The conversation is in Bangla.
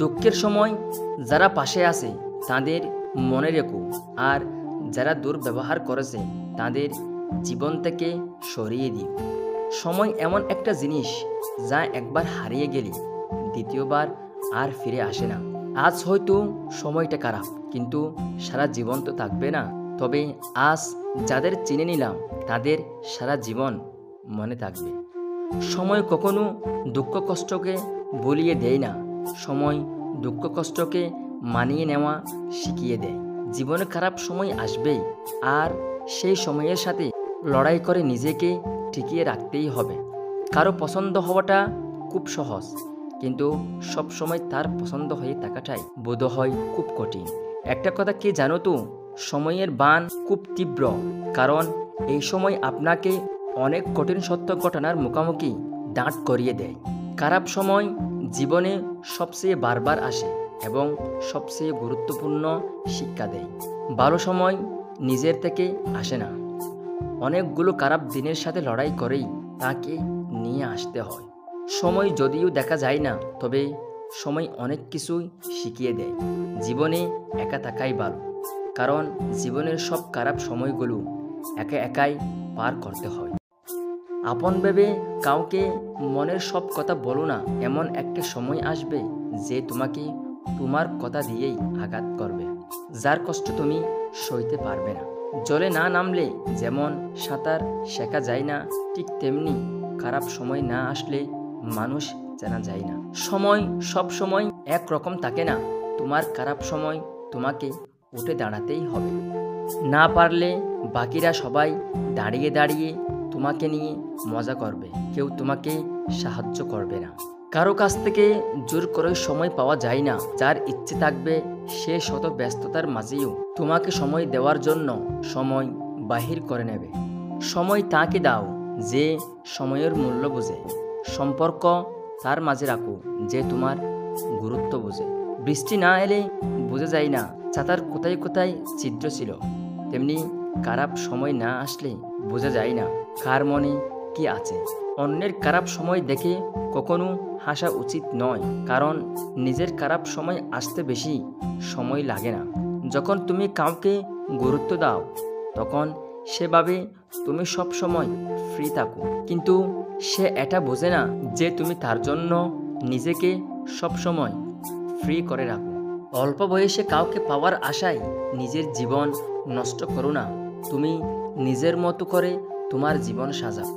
দুঃখের সময় যারা পাশে আছে তাদের মনে রেখো, আর যারা দুর্ব্যবহার করেছে তাদের জীবন থেকে সরিয়ে দিও। সময় এমন একটা জিনিস যা একবার হারিয়ে গেলে দ্বিতীয়বার আর ফিরে আসে না। আজ হয়তো সময়টা খারাপ, কিন্তু সারা জীবন তো থাকবে না। তবে আজ যাদের চিনে নিলাম তাদের সারা জীবন মনে থাকবে। সময় কখনো দুঃখ কষ্টকে ভুলিয়ে দেয় না, সময় দুঃখ কষ্টকে মানিয়ে নেওয়া শিখিয়ে দেয়। জীবনে খারাপ সময় আসবেই, আর সেই সময়ের সাথে লড়াই করে নিজেকে টিকিয়ে রাখতেই হবে। কারো পছন্দ হওয়াটা খুব সহজ, কিন্তু সব সময় তার পছন্দ হয়ে থাকাটাই বোধহয় খুব কঠিন। একটা কথা কি জানো তো, সময়ের বাণ খুব তীব্র, কারণ এই সময় আপনাকে অনেক কঠিন সত্য ঘটনার মুখোমুখি দাঁড় করিয়ে দেয়। খারাপ সময় জীবনে সবচেয়ে বারবার আসে এবং সবচেয়ে গুরুত্বপূর্ণ শিক্ষা দেয়। ভালো সময় নিজের থেকে আসে না, অনেকগুলো খারাপ দিনের সাথে লড়াই করেই তাকে নিয়ে আসতে হয়। সময় যদিও দেখা যায় না, তবে সময় অনেক কিছুই শিখিয়ে দেয়। জীবনে একা থাকাই ভালো, কারণ জীবনের সব খারাপ সময়গুলো একা একাই পার করতে হয়। আপন ভেবে কাউকে মনের সব কথা বলো না, এমন একটা সময় আসবে যে তোমাকে তোমার কথা দিয়েই আঘাত করবে, যার কষ্ট তুমি সইতে পারবে না। জলে না নামলে যেমন সাঁতার শেখা যায় না, ঠিক তেমনি খারাপ সময় না আসলে মানুষ জানা যায় না। সময় সব সময় একরকম থাকে না, তোমার খারাপ সময় তোমাকে উঠে দাঁড়াতেই হবে। না পারলে বাকিরা সবাই দাঁড়িয়ে দাঁড়িয়ে তোমাকে নিয়ে মজা করবে, কেউ তোমাকে সাহায্য করবে না। কারো কাছ থেকে জোর করে সময় পাওয়া যায় না, যার ইচ্ছে থাকবে সে শত ব্যস্ততার মাঝেও তোমাকে সময় দেওয়ার জন্য সময় বাহির করে নেবে। সময় তাকে দাও যে সময়ের মূল্য বোঝে, সম্পর্ক তার মাঝে রাখো যে তোমার গুরুত্ব বোঝে। বৃষ্টি না এলে বোঝা যায় না ছাতার কোথায় কোথায় ছিদ্র ছিল, তেমনি খারাপ সময় না আসলে বোঝা যায় না কার মনে কি আছে। অন্যের খারাপ সময় দেখে কখনো হাসা উচিত নয়, কারণ নিজের খারাপ সময় আসতে বেশি সময় লাগে না। যখন তুমি কাউকে গুরুত্ব দাও তখন সেভাবে তুমি সব সময় ফ্রি থাকো, কিন্তু সে এটা বোঝে না যে তুমি তার জন্য নিজেকে সব সময় ফ্রি করে রাখো। অল্প বয়সে কাউকে পাওয়ার আশায় নিজের জীবন নষ্ট করো না, তুমি নিজের মতো করে তোমার জীবন সাজাও।